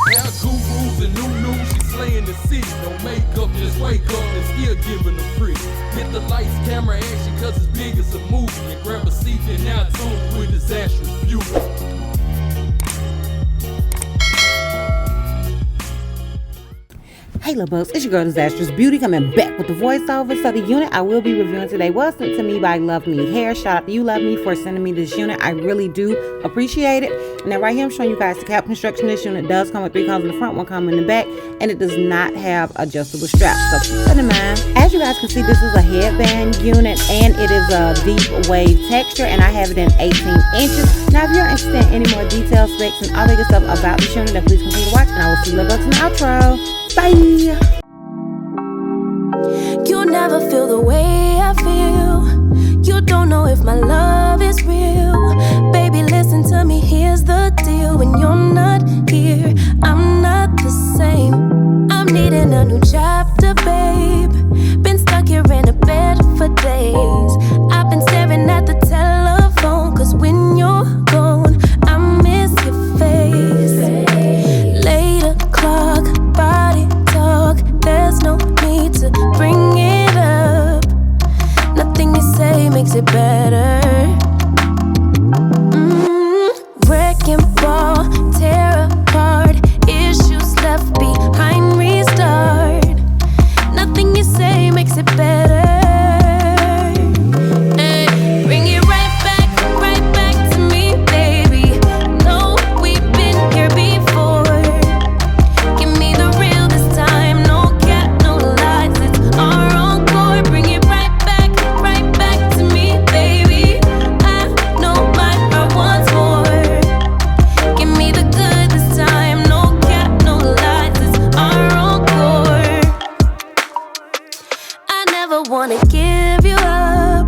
Hair gurus and new, she slaying the city. No makeup, just wake up and still giving them pretty. Hit the lights, camera, action, cause it's big as a movie. And grab a seat and now tune with Disastrous Beauty. Hey little bugs, it's your girl Disastrous Beauty coming back with the voiceover. So the unit I will be reviewing today was sent to me by Luvme Hair. Shout out to you, Luvme, for sending me this unit. I really do appreciate it. And then right here I'm showing you guys the cap construction. This unit does come with 3 combs in the front, 1 comb in the back, and it does not have adjustable straps. So keep that in mind. As you guys can see, this is a headband unit and it is a deep wave texture, and I have it in 18 inches. Now if you're interested in any more details, specs, and all that good stuff about this unit, then please continue to watch, and I will see you little bugs in the outro. Bye. You never feel the way I feel. You don't know if my love is real. Baby, listen to me, here's the deal. When you're not here, I'm not the same. I'm needing a new chapter, babe. Been stuck here in a bed for days. I've been staring at the telephone, cause when you're gone, I miss your face. Late o'clock, body talk, there's no need to bring it up. Nothing you say makes it better. Wrecking ball, tear apart, issues left behind, restart. Nothing you say makes it better. Bring it right back to me, baby. No, we've been here before. Give me the real this time, no cap, no lies, it's our encore. Bring it right back to me, baby. I know my heart wants more. Give me the good this time, no cap, no lies, it's our encore. I never wanna give you up.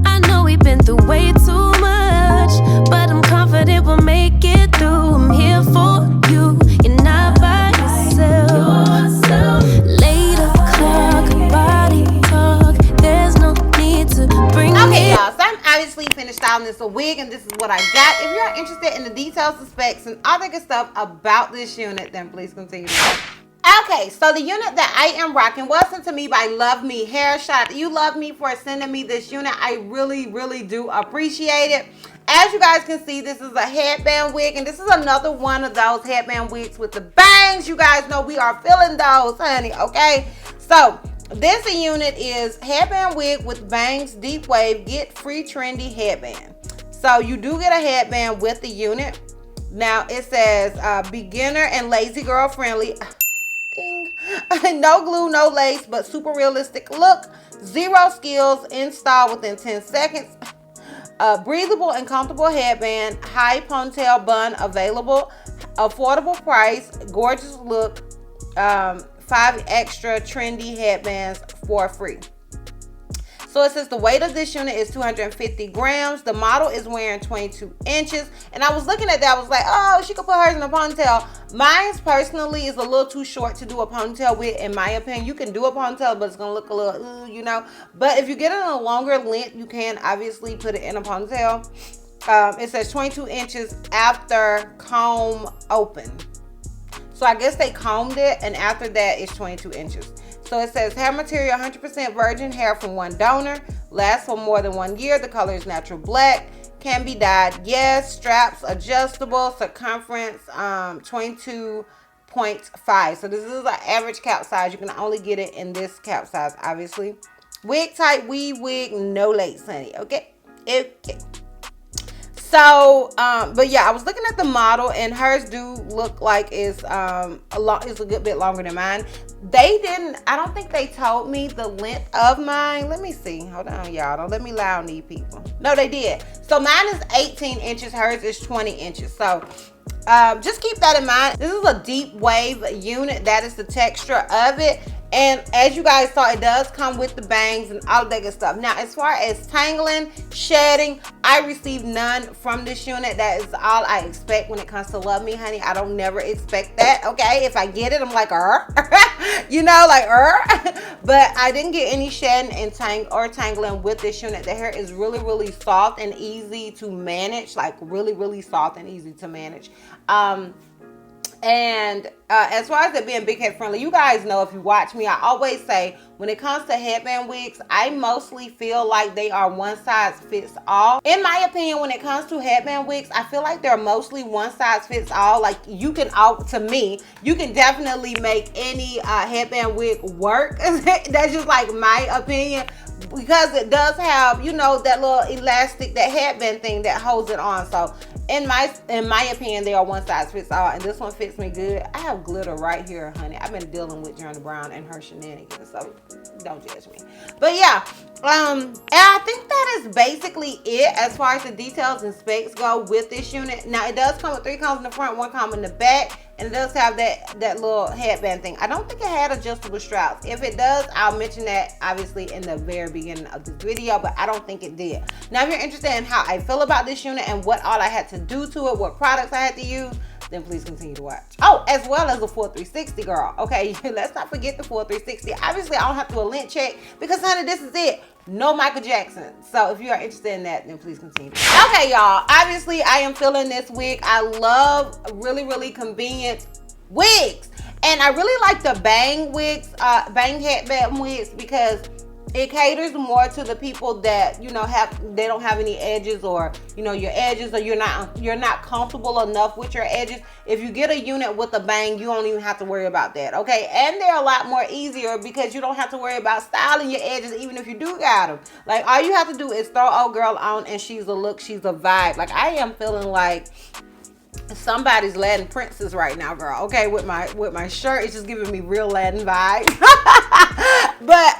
I know we've been through way too much, but I'm confident we'll make it through. I'm here for you, you're not by yourself. Late o'clock, body talk, there's no need to bring Okay, it. y'all, so I'm obviously finished styling this a wig, and this is what I got. If you're interested in the details, the specs, and all that good stuff about this unit, then please continue to watch. Okay, so the unit that I am rocking was sent to me by Luvme Hair. Shout out to you, Luvme, for sending me this unit. I really, really do appreciate it. As you guys can see, this is a headband wig, and this is another one of those headband wigs with the bangs. You guys know we are feeling those, honey, okay? So this unit is headband wig with bangs, deep wave, get free trendy headband. So you do get a headband with the unit. Now it says beginner and lazy girl friendly. Ding. No glue, no lace, but super realistic look. 0 skills, install within 10 seconds. Breathable and comfortable headband, high ponytail bun available, affordable price, gorgeous look, 5 extra trendy headbands for free. So it says the weight of this unit is 250 grams. The model is wearing 22 inches. And I was looking at that, I was like, oh, she could put hers in a ponytail. Mine personally is a little too short to do a ponytail with, in my opinion. You can do a ponytail, but it's gonna look a little, you know. But if you get it in a longer length, you can obviously put it in a ponytail. It says 22 inches after comb open. So I guess they combed it, and after that it's 22 inches. So it says hair material 100% virgin hair from one donor, lasts for more than 1 year. The color is natural black, can be dyed, yes. Straps adjustable, circumference 22.5. So this is an average cap size. You can only get it in this cap size, obviously. Wig type, weave wig, no lace, honey. Okay. So, but yeah, I was looking at the model, and hers do look like it's a good bit longer than mine. I don't think they told me the length of mine. Let me see. Hold on, y'all. Don't let me lie on these people. No, they did. So mine is 18 inches. Hers is 20 inches. So just keep that in mind. This is a deep wave unit. That is the texture of it. And as you guys saw, it does come with the bangs and all that good stuff. Now, as far as tangling, shedding, I received none from this unit. That is all I expect when it comes to Luvme, honey. I don't never expect that, okay? If I get it, I'm like, you know, like, But I didn't get any shedding and tangling with this unit. The hair is really, really soft and easy to manage. Like, really, really soft and easy to manage. And as far as it being big head friendly, you guys know, if you watch me, I always say when it comes to headband wigs, I mostly feel like they are one size fits all. In my opinion, when it comes to headband wigs, I feel like they're mostly one size fits all. Like you can, to me, you can definitely make any headband wig work. That's just like my opinion, because it does have, you know, that little elastic, that headband thing that holds it on. So in my opinion, they are one size fits all, and this one fits me good. I have glitter right here, honey. I've been dealing with Journey Brown and her shenanigans, so don't judge me. But yeah, and I think that is basically it as far as the details and specs go with this unit. Now it does come with 3 combs in the front, 1 comb in the back, and it does have that little headband thing. I don't think it had adjustable straps. If it does, I'll mention that obviously in the very beginning of this video, but I don't think it did. Now, if you're interested in how I feel about this unit and what all I had to do to it, what products I had to use, then please continue to watch. Oh, as well as the full 360, girl. Okay, let's not forget the full 360. Obviously, I don't have to do a lint check because, honey, this is it. No Michael Jackson. So if you are interested in that, then please continue. Okay, y'all. Obviously, I am feeling this wig. I love really, really convenient wigs. And I really like the bang wigs, bang headband wigs, because it caters more to the people that, you know, they don't have any edges, or, you know, your edges, or you're not comfortable enough with your edges. If you get a unit with a bang, you don't even have to worry about that, okay? And they're a lot more easier because you don't have to worry about styling your edges, even if you do got them. Like, all you have to do is throw old girl on and she's a look, she's a vibe. Like, I am feeling like somebody's Latin princess right now, girl. Okay, with my shirt, it's just giving me real Latin vibes. But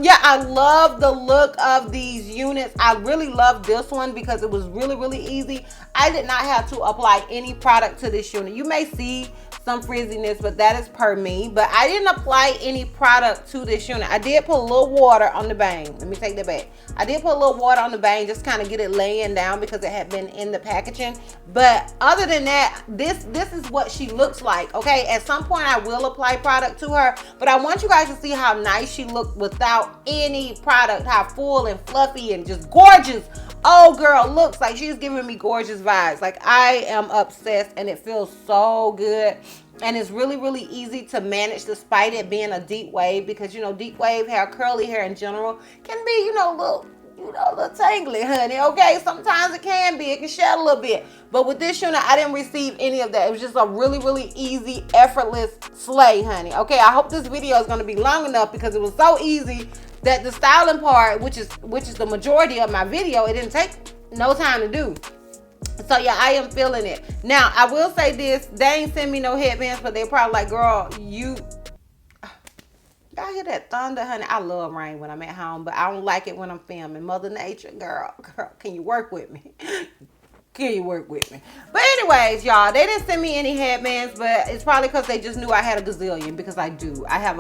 yeah, I love the look of these units. I really love this one because it was really, really easy. I did not have to apply any product to this unit. You may see some frizziness, but that is per me. But I didn't apply any product to this unit. I did put a little water on the bang. Let me take that back. I did put a little water on the bang, just kind of get it laying down because it had been in the packaging. But other than that, this is what she looks like, okay? At some point, I will apply product to her, but I want you guys to see how nice she looked without any product, how full and fluffy and just gorgeous old girl looks. Like, she's giving me gorgeous vibes. Like, I am obsessed, and it feels so good. And it's really, really easy to manage despite it being a deep wave, because, you know, deep wave hair, curly hair in general can be, you know, a little tangly, honey, okay? Sometimes it can be. It can shed a little bit. But with this unit, I didn't receive any of that. It was just a really, really easy, effortless slay, honey, okay? I hope this video is going to be long enough because it was so easy that the styling part, which is the majority of my video, it didn't take no time to do. So yeah, I am feeling it. Now, I will say this, they ain't send me no headbands, but they're probably like, girl, y'all hear that thunder, honey? I love rain when I'm at home, but I don't like it when I'm filming. Mother Nature, girl, can you work with me? Can you work with me? But anyways, y'all, they didn't send me any headbands, but it's probably because they just knew I had a gazillion, because I do. I have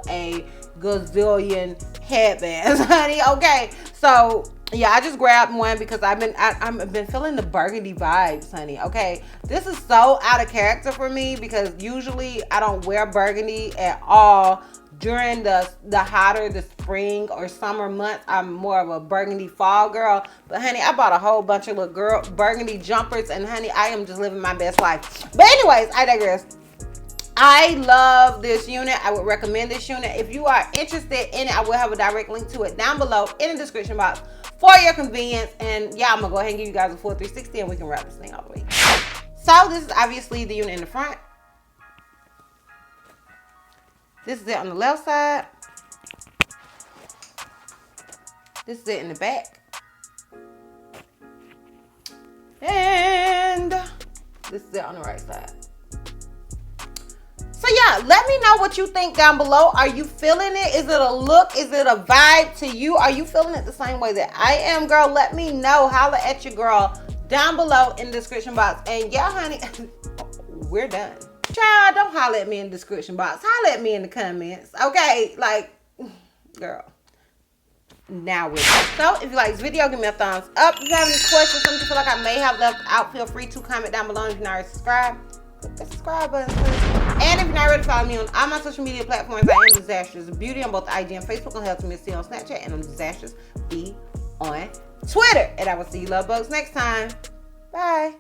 a gazillion headbands, honey, okay? So yeah, I just grabbed one because I've been feeling the burgundy vibes, honey, okay? This is so out of character for me because usually I don't wear burgundy at all during the hotter, the spring or summer months. I'm more of a burgundy fall girl. But honey, I bought a whole bunch of little burgundy jumpers, and honey, I am just living my best life. But anyways, I digress. I love this unit. I would recommend this unit. If you are interested in it, I will have a direct link to it down below in the description box for your convenience. And yeah, I'm gonna go ahead and give you guys a full 360 and we can wrap this thing all the way. So this is obviously the unit in the front. This is it on the left side. This is it in the back. And this is it on the right side. So yeah, let me know what you think down below. Are you feeling it? Is it a look? Is it a vibe to you? Are you feeling it the same way that I am, girl? Let me know. Holla at your girl down below in the description box. And yeah, honey, we're done. Child, don't holla at me in the description box. Holla at me in the comments, okay? Like, girl, now we're done. So if you like this video, give me a thumbs up. If you have any questions, something you feel like I may have left out, feel free to comment down below. If you're not already subscribed, click the subscribe button, please. And if you're not ready to follow me on all my social media platforms, I am DizastrousBeauty on both IG and Facebook. On Help Me See on Snapchat, and I'm DizastrousB on Twitter. And I will see you love bugs next time. Bye.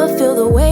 never feel the way